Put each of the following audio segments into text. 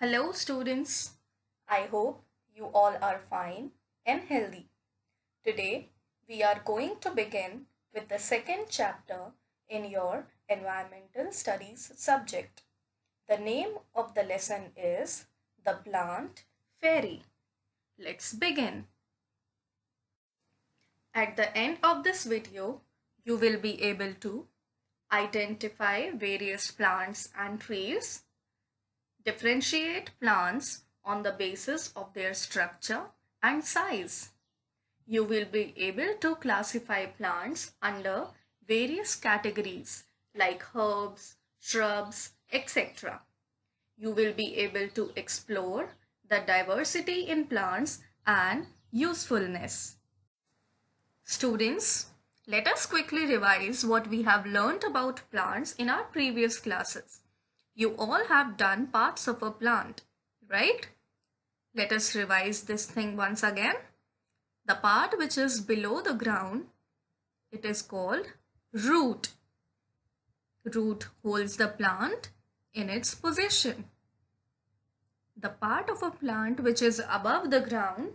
Hello, students. I hope you all are fine and healthy. Today, we are going to begin with the second chapter in your environmental studies subject. The name of the lesson is The Plant Fairy. Let's begin. At the end of this video, you will be able to identify various plants and trees, differentiate plants on the basis of their structure and size. You will be able to classify plants under various categories like herbs, shrubs, etc. You will be able to explore the diversity in plants and usefulness. Students, let us quickly revise what we have learned about plants in our previous classes. You all have done parts of a plant, right? Let us revise this thing once again. The part which is below the ground, it is called root. Root holds the plant in its position. The part of a plant which is above the ground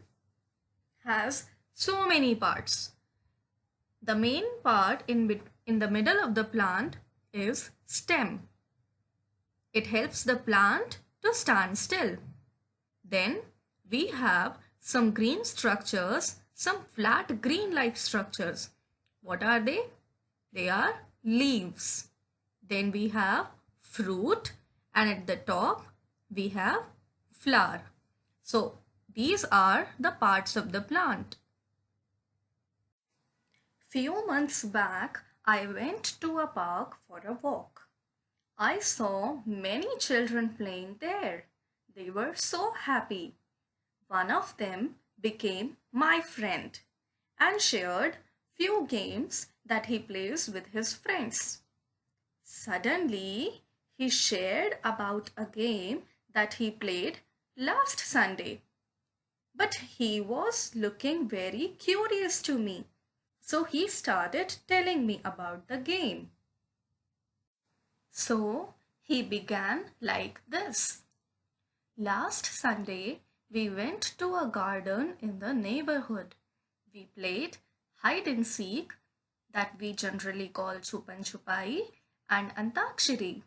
has so many parts. The main part in the middle of the plant is stem. It helps the plant to stand still. Then we have some green structures, some flat green-like structures. What are they? They are leaves. Then we have fruit, and at the top we have flower. So these are the parts of the plant. Few months back, I went to a park for a walk. I saw many children playing there. They were so happy. One of them became my friend and shared few games that he plays with his friends. Suddenly, he shared about a game that he played last Sunday. But he was looking very curious to me. So he started telling me about the game. So he began like this. Last Sunday, we went to a garden in the neighborhood. We played hide and seek, that we generally call Chupan Chupai, and Antakshari.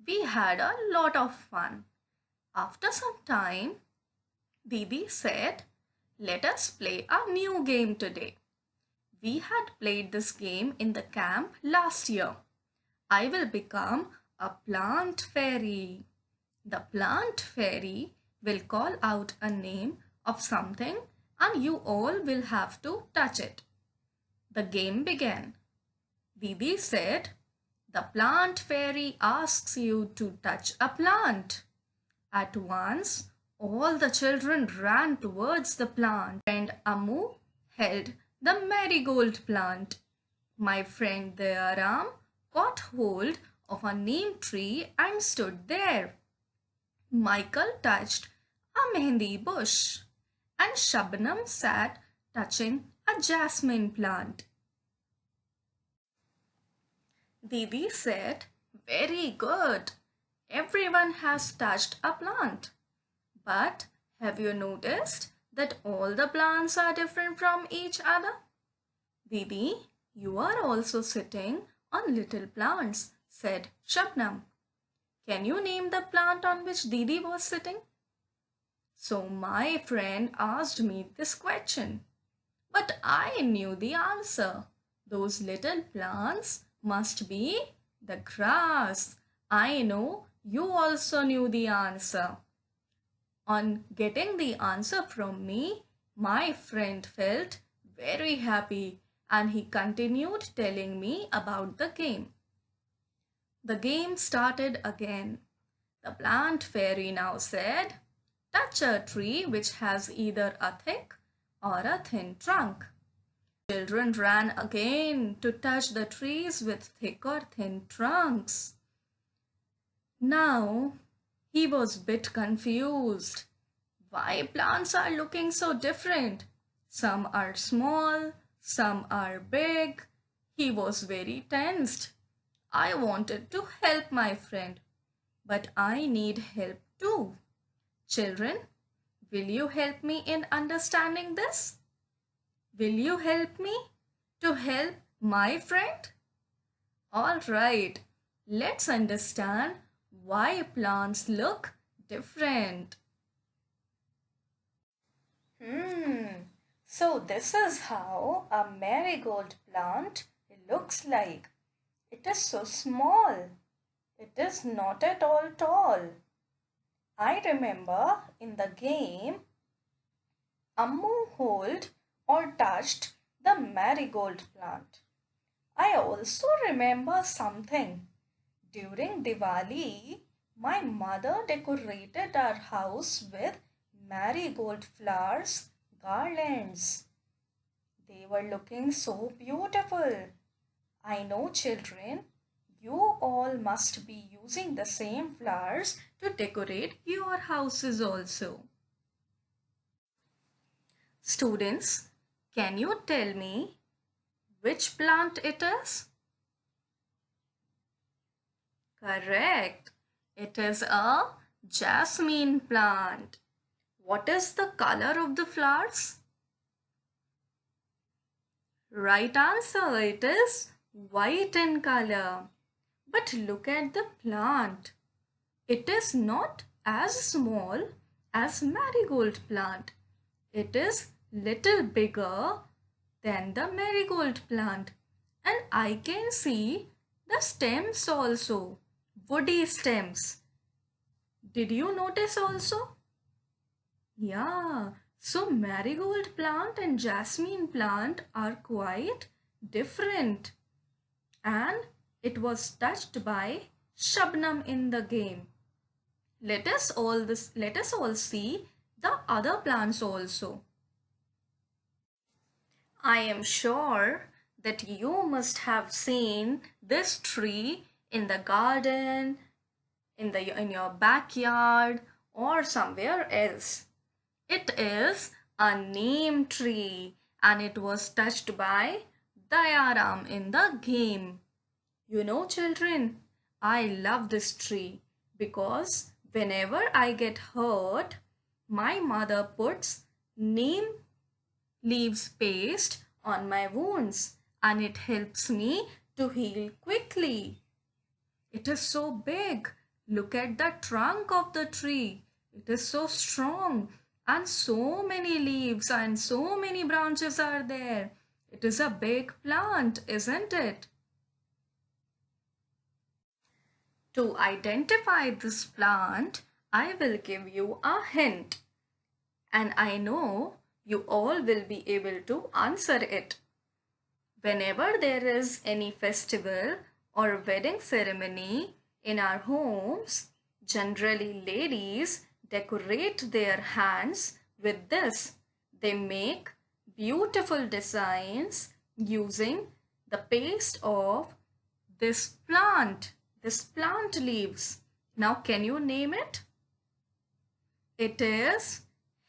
We had a lot of fun. After some time, Didi said, "Let us play a new game today." We had played this game in the camp last year. I will become a plant fairy. The plant fairy will call out a name of something and you all will have to touch it. The game began. Didi said, "The plant fairy asks you to touch a plant." At once, all the children ran towards the plant and Amu held the marigold plant. My friend Dayaram caught hold of a neem tree and stood there. Michael touched a mehndi bush and Shabnam sat touching a jasmine plant. Didi said, "Very good. Everyone has touched a plant. But have you noticed that all the plants are different from each other?" "Didi, you are also sitting on little plants," said Shabnam. "Can you name the plant on which Didi was sitting?" So my friend asked me this question. But I knew the answer. Those little plants must be the grass. I know you also knew the answer. On getting the answer from me, my friend felt very happy and he continued telling me about the game. The game started again. The plant fairy now said, "Touch a tree which has either a thick or a thin trunk." Children ran again to touch the trees with thick or thin trunks. Now he was a bit confused. Why plants are looking so different? Some are small, some are big. He was very tensed. I wanted to help my friend, but I need help too. Children, will you help me in understanding this? Will you help me to help my friend? All right, let's understand why plants look different. So this is how a marigold plant looks like. It is so small. It is not at all tall. I remember in the game, Ammu hold or touched the marigold plant. I also remember something. During Diwali, my mother decorated our house with marigold flowers garlands. They were looking so beautiful. I know, children, you all must be using the same flowers to decorate your houses also. Students, can you tell me which plant it is? Correct. It is a jasmine plant. What is the color of the flowers? Right answer. It is white in color. But look at the plant. It is not as small as marigold plant. It is little bigger than the marigold plant. And I can see the stems also, woody stems. Did you notice also? Yeah, so marigold plant and jasmine plant are quite different. And it was touched by Shabnam in the game. Let us all see the other plants also. I am sure that you must have seen this tree in the garden, in your backyard or somewhere else. It is a neem tree and it was touched by Dayaram in the game. You know, children, I love this tree because whenever I get hurt, my mother puts neem leaves paste on my wounds and it helps me to heal quickly. It is so big. Look at the trunk of the tree. It is so strong and so many leaves and so many branches are there. It is a big plant, isn't it? To identify this plant, I will give you a hint. And I know you all will be able to answer it. Whenever there is any festival or wedding ceremony in our homes, generally ladies decorate their hands with this. They make beautiful designs using the paste of this plant leaves. Now can you name it? It is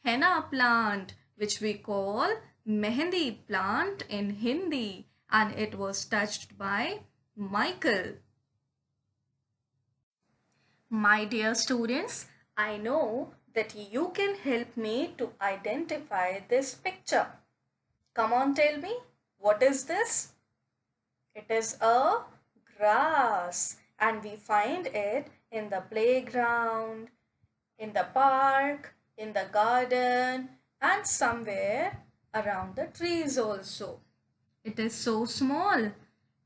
henna plant, which we call mehendi plant in Hindi, and it was touched by Michael. My dear students, I know that you can help me to identify this picture. Come on, tell me, what is this? It is a grass and we find it in the playground, in the park, in the garden and somewhere around the trees also. It is so small.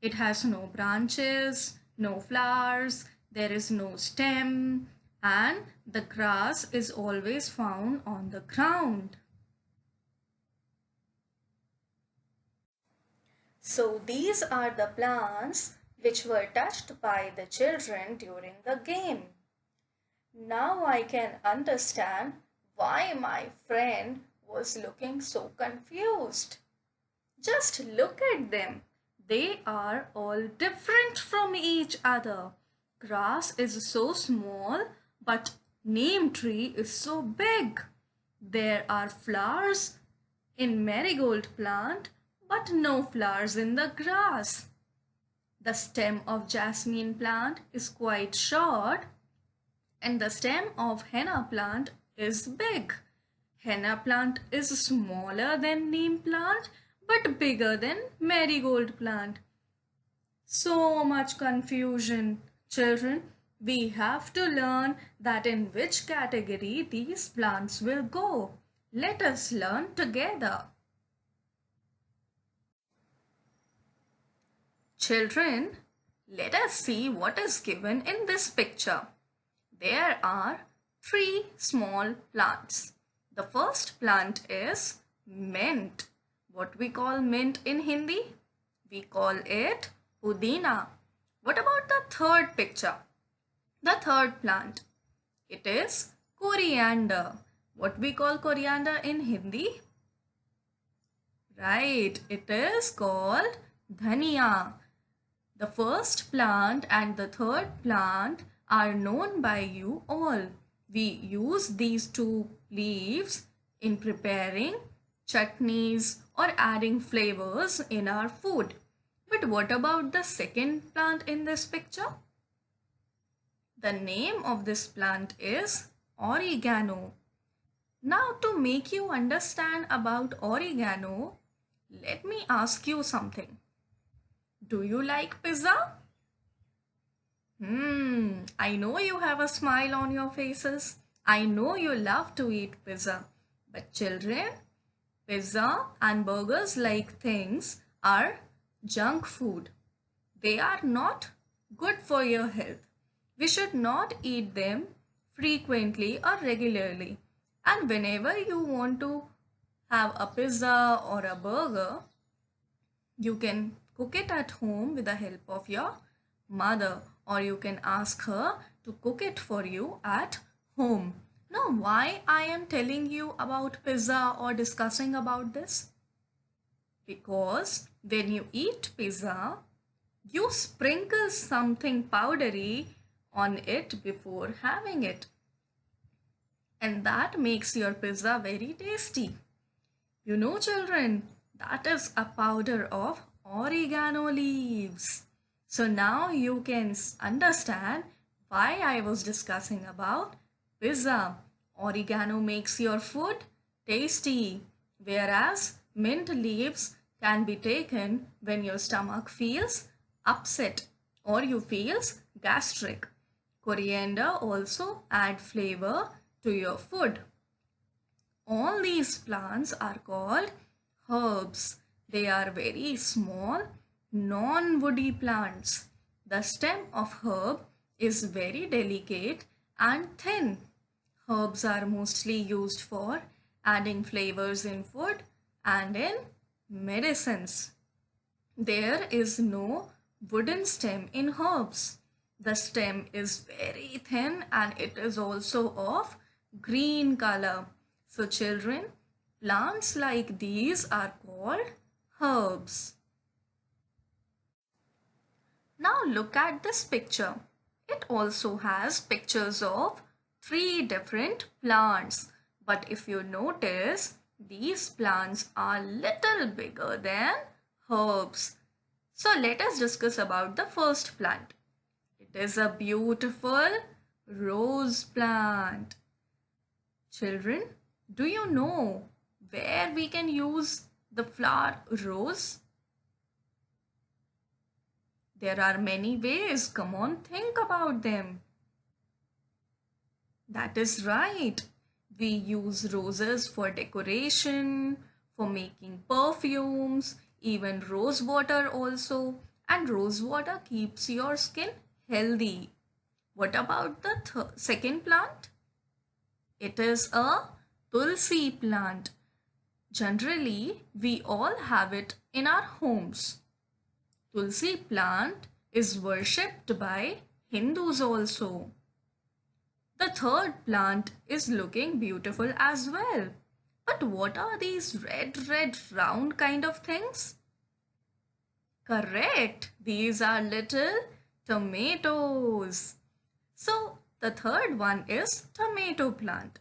It has no branches, no flowers, there is no stem, and the grass is always found on the ground. So these are the plants which were touched by the children during the game. Now I can understand why my friend was looking so confused. Just look at them. They are all different from each other. Grass is so small, but neem tree is so big. There are flowers in marigold plant, but no flowers in the grass. The stem of jasmine plant is quite short and the stem of henna plant is big. Henna plant is smaller than neem plant but bigger than marigold plant. So much confusion. Children, we have to learn that in which category these plants will go. Let us learn together. Children, let us see what is given in this picture. There are three small plants. The first plant is mint. What we call mint in Hindi? We call it pudina. What about the third picture? The third plant. It is coriander. What we call coriander in Hindi? Right, it is called dhania. The first plant and the third plant are known by you all. We use these two leaves in preparing chutneys or adding flavors in our food. But what about the second plant in this picture? The name of this plant is oregano. Now, to make you understand about oregano, let me ask you something. Do you like pizza? I know you have a smile on your faces. I know you love to eat pizza. But children, pizza and burgers like things are junk food. They are not good for your health. We should not eat them frequently or regularly. And whenever you want to have a pizza or a burger, you can cook it at home with the help of your mother, or you can ask her to cook it for you at home. Now, why I am telling you about pizza or discussing about this? Because when you eat pizza, you sprinkle something powdery on it before having it. And that makes your pizza very tasty. You know, children, that is a powder of oregano leaves. So now you can understand why I was discussing about pizza. Oregano makes your food tasty, whereas mint leaves can be taken when your stomach feels upset or you feels gastric. Coriander also add flavor to your food. All these plants are called herbs. They are very small, non-woody plants. The stem of herb is very delicate and thin. Herbs are mostly used for adding flavors in food and in medicines. There is no wooden stem in herbs. The stem is very thin and it is also of green color. So children, plants like these are called herbs. Now look at this picture. It also has pictures of three different plants. But if you notice, these plants are little bigger than herbs. So let us discuss about the first plant. It is a beautiful rose plant. Children, do you know where we can use the flower rose? There are many ways. Come on, think about them. That is right. We use roses for decoration, for making perfumes, even rose water also. And rose water keeps your skin healthy. What about the second plant? It is a tulsi plant. Generally, we all have it in our homes. Tulsi plant is worshipped by Hindus also. The third plant is looking beautiful as well. But what are these red round kind of things? Correct. These are little tomatoes. So the third one is tomato plant.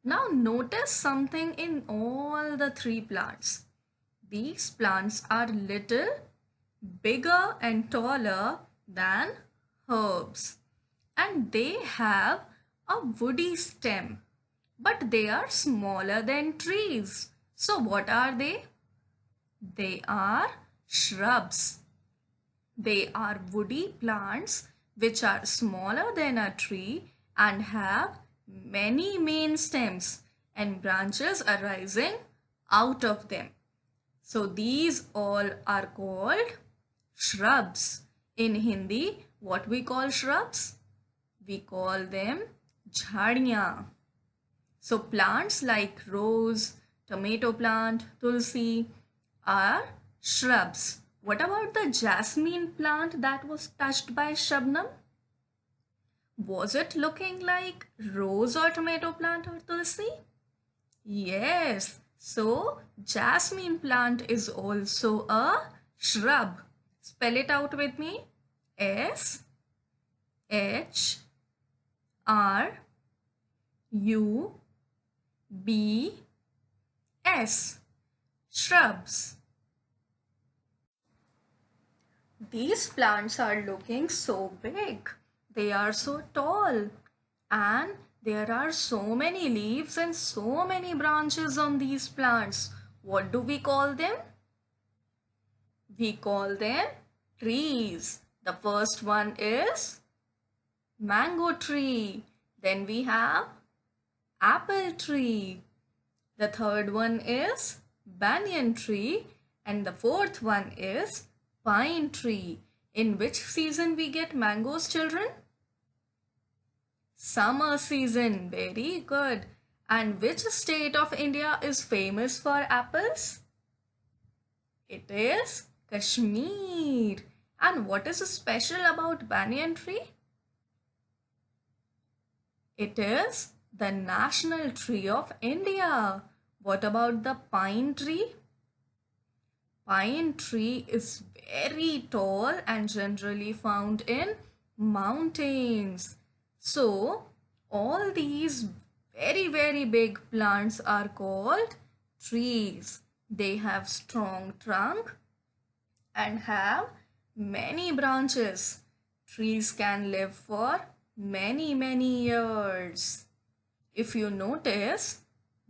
Now notice something in all the three plants. These plants are little bigger and taller than herbs, and they have a woody stem. but they are smaller than trees. So what are they? They are shrubs. They are woody plants which are smaller than a tree and have many main stems and branches arising out of them. So these all are called shrubs. In Hindi, what we call shrubs? We call them jhadiyan. So plants like rose, tomato plant, tulsi are shrubs. What about the jasmine plant that was touched by Shabnam? Was it looking like rose or tomato plant or tulsi? Yes. So jasmine plant is also a shrub. Spell it out with me. S H R U B S. Shrubs. These plants are looking so big. They are so tall. And there are so many leaves and so many branches on these plants. What do we call them? We call them trees. The first one is mango tree. Then we have apple tree. The third one is banyan tree. And the fourth one is pine tree. In which season we get mangoes, children? Summer season. Very good. And which state of India is famous for apples? It is Kashmir. And what is special about banyan tree? It is the national tree of India. What about the pine tree? Pine tree is very tall and generally found in mountains. So, all these very big plants are called trees. They have strong trunk and have many branches. Trees can live for many years. If you notice,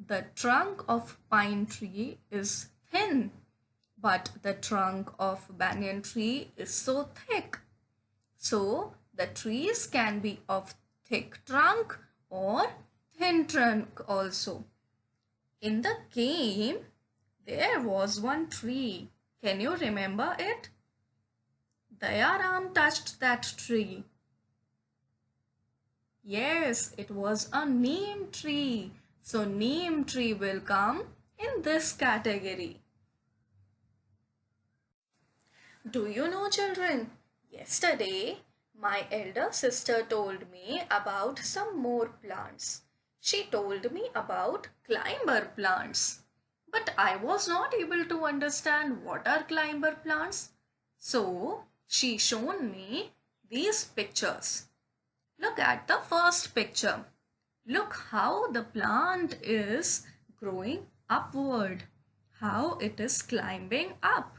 the trunk of pine tree is thin, but the trunk of banyan tree is so thick. So the trees can be of thick trunk or thin trunk also. In the game, there was one tree. Can you remember it? Dayaram touched that tree. Yes, it was a neem tree. So neem tree will come in this category. Do you know, children? Yesterday, my elder sister told me about some more plants. She told me about climber plants. But I was not able to understand what are climber plants. So, she shown me these pictures. Look at the first picture. Look how the plant is growing upward. How it is climbing up.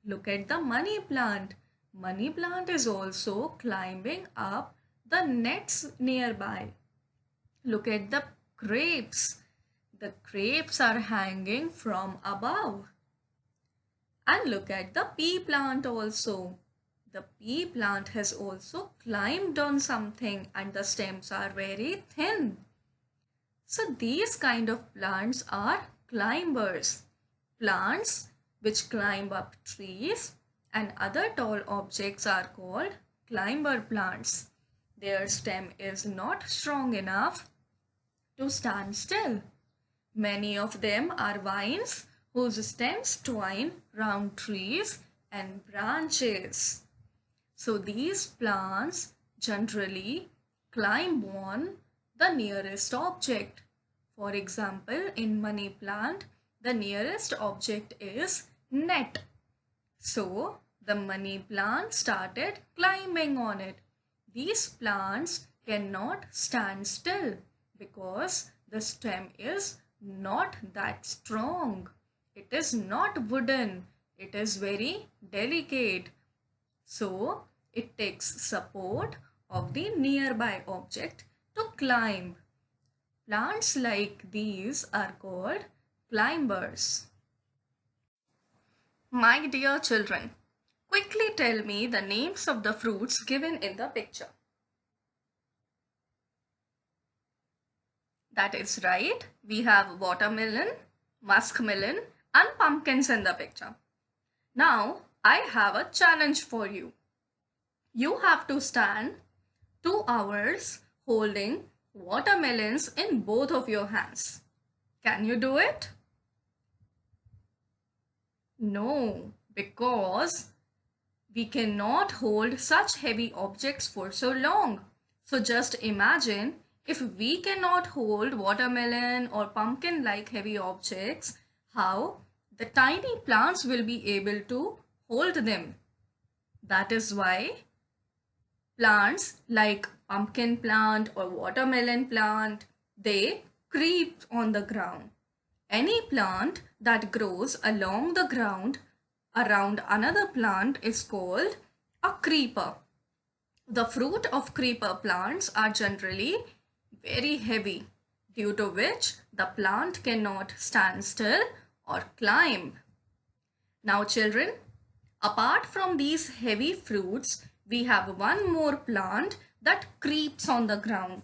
Look at the money plant. Money plant is also climbing up the nets nearby. Look at the grapes. The grapes are hanging from above. And look at the pea plant also. The pea plant has also climbed on something and the stems are very thin. So these kind of plants are climbers. Plants which climb up trees and other tall objects are called climber plants. Their stem is not strong enough to stand still. Many of them are vines whose stems twine round trees and branches. So these plants generally climb on the nearest object. For example, in money plant, the nearest object is net. So the money plant started climbing on it. These plants cannot stand still because the stem is not that strong. It is not wooden. It is very delicate. So it takes support of the nearby object to climb. Plants like these are called climbers. My dear children, quickly tell me the names of the fruits given in the picture. That is right. We have watermelon, muskmelon, and pumpkins in the picture. Now, I have a challenge for you. You have to stand 2 hours holding watermelons in both of your hands. Can you do it? No, because we cannot hold such heavy objects for so long. So just imagine if we cannot hold watermelon or pumpkin like heavy objects, how the tiny plants will be able to hold them. That is why plants like pumpkin plant or watermelon plant, they creep on the ground. Any plant that grows along the ground around another plant is called a creeper. The fruit of creeper plants are generally very heavy, due to which the plant cannot stand still or climb. Now children, apart from these heavy fruits, we have one more plant that creeps on the ground.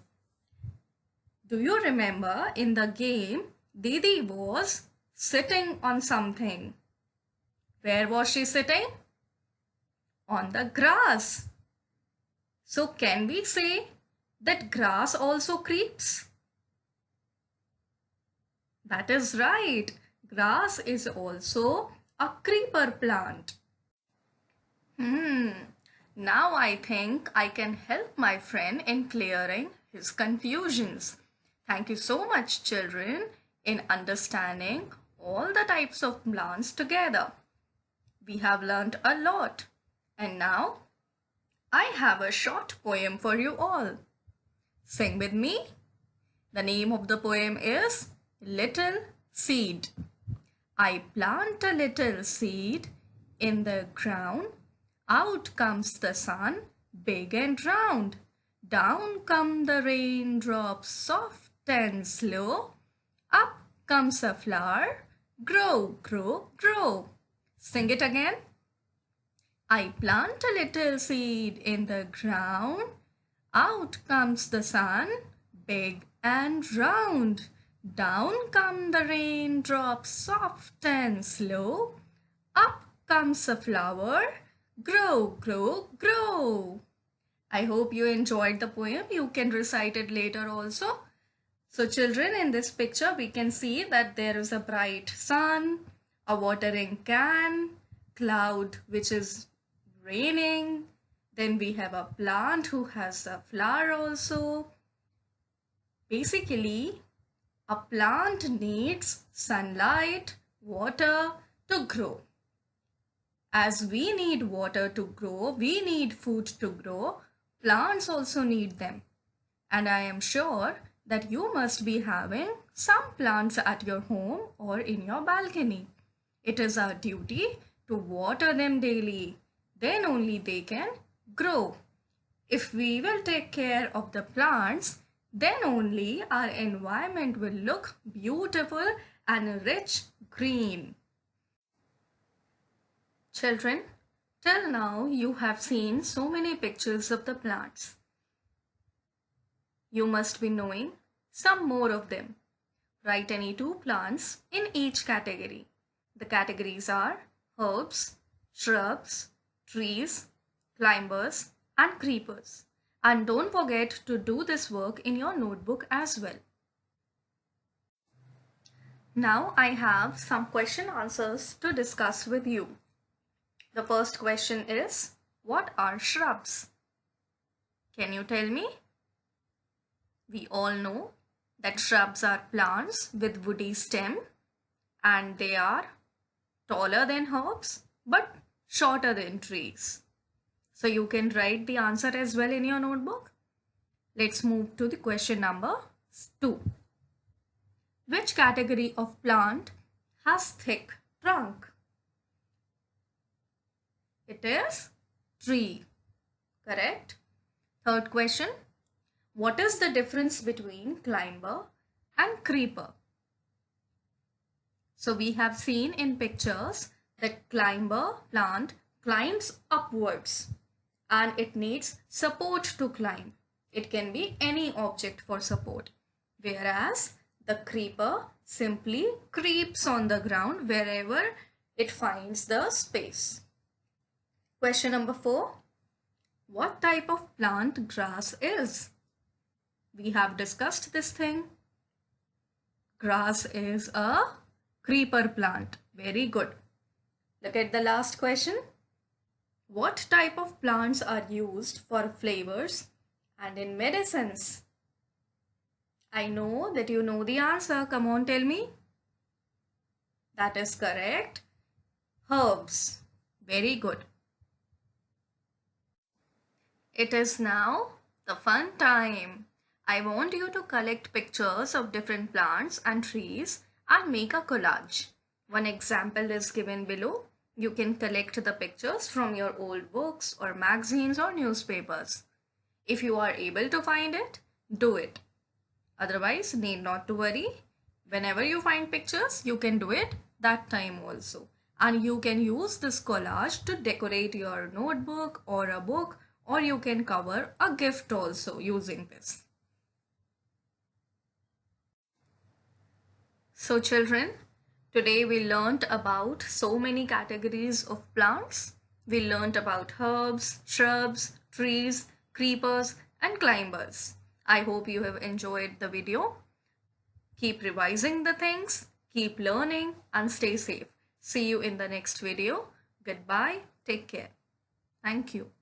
Do you remember in the game, Didi was sitting on something? Where was she sitting? On the grass. So can we say that grass also creeps? That is right. Grass is also a creeper plant. Now I think I can help my friend in clearing his confusions. Thank you so much, children, in understanding all the types of plants together. We have learned a lot. And now I have a short poem for you all. Sing with me. The name of the poem is Little Seed. I plant a little seed in the ground. Out comes the sun, big and round. Down come the raindrops, soft and slow. Up comes a flower, grow, grow, grow. Sing it again. I plant a little seed in the ground. Out comes the sun, big and round. Down come the raindrops, soft and slow. Up comes a flower, grow, grow, grow. I hope you enjoyed the poem. You can recite it later also. So children, in this picture, we can see that there is a bright sun, a watering can, cloud which is raining. Then we have a plant who has a flower also. Basically, a plant needs sunlight, water to grow. As we need water to grow, we need food to grow, plants also need them. And I am sure that you must be having some plants at your home or in your balcony. It is our duty to water them daily. Then only they can grow. If we will take care of the plants, then only our environment will look beautiful and rich green. Children, till now you have seen so many pictures of the plants. You must be knowing some more of them. Write any 2 plants in each category. The categories are herbs, shrubs, trees, climbers, and creepers. And don't forget to do this work in your notebook as well. Now I have some question answers to discuss with you. The first question is, what are shrubs? Can you tell me? We all know that shrubs are plants with woody stem and they are taller than herbs but shorter than trees. So you can write the answer as well in your notebook. Let's move to the question number 2. Which category of plant has thick trunk? It is tree. Correct. Third question. What is the difference between climber and creeper. So we have seen in pictures that climber plant climbs upwards and it needs support to climb. It can be any object for support. Whereas the creeper simply creeps on the ground wherever it finds the space. Question number 4. What type of plant grass is? We have discussed this thing. Grass is a creeper plant. Very good. Look at the last question. What type of plants are used for flavors and in medicines? I know that you know the answer. Come on, tell me. That is correct. Herbs. Very good. It is now the fun time. I want you to collect pictures of different plants and trees and make a collage. One example is given below. You can collect the pictures from your old books or magazines or newspapers. If you are able to find it, do it. Otherwise, need not to worry. Whenever you find pictures, you can do it that time also. And you can use this collage to decorate your notebook or a book, or you can cover a gift also using this. So children, today we learnt about so many categories of plants. We learnt about herbs, shrubs, trees, creepers and climbers. I hope you have enjoyed the video. Keep revising the things, keep learning and stay safe. See you in the next video. Goodbye. Take care. Thank you.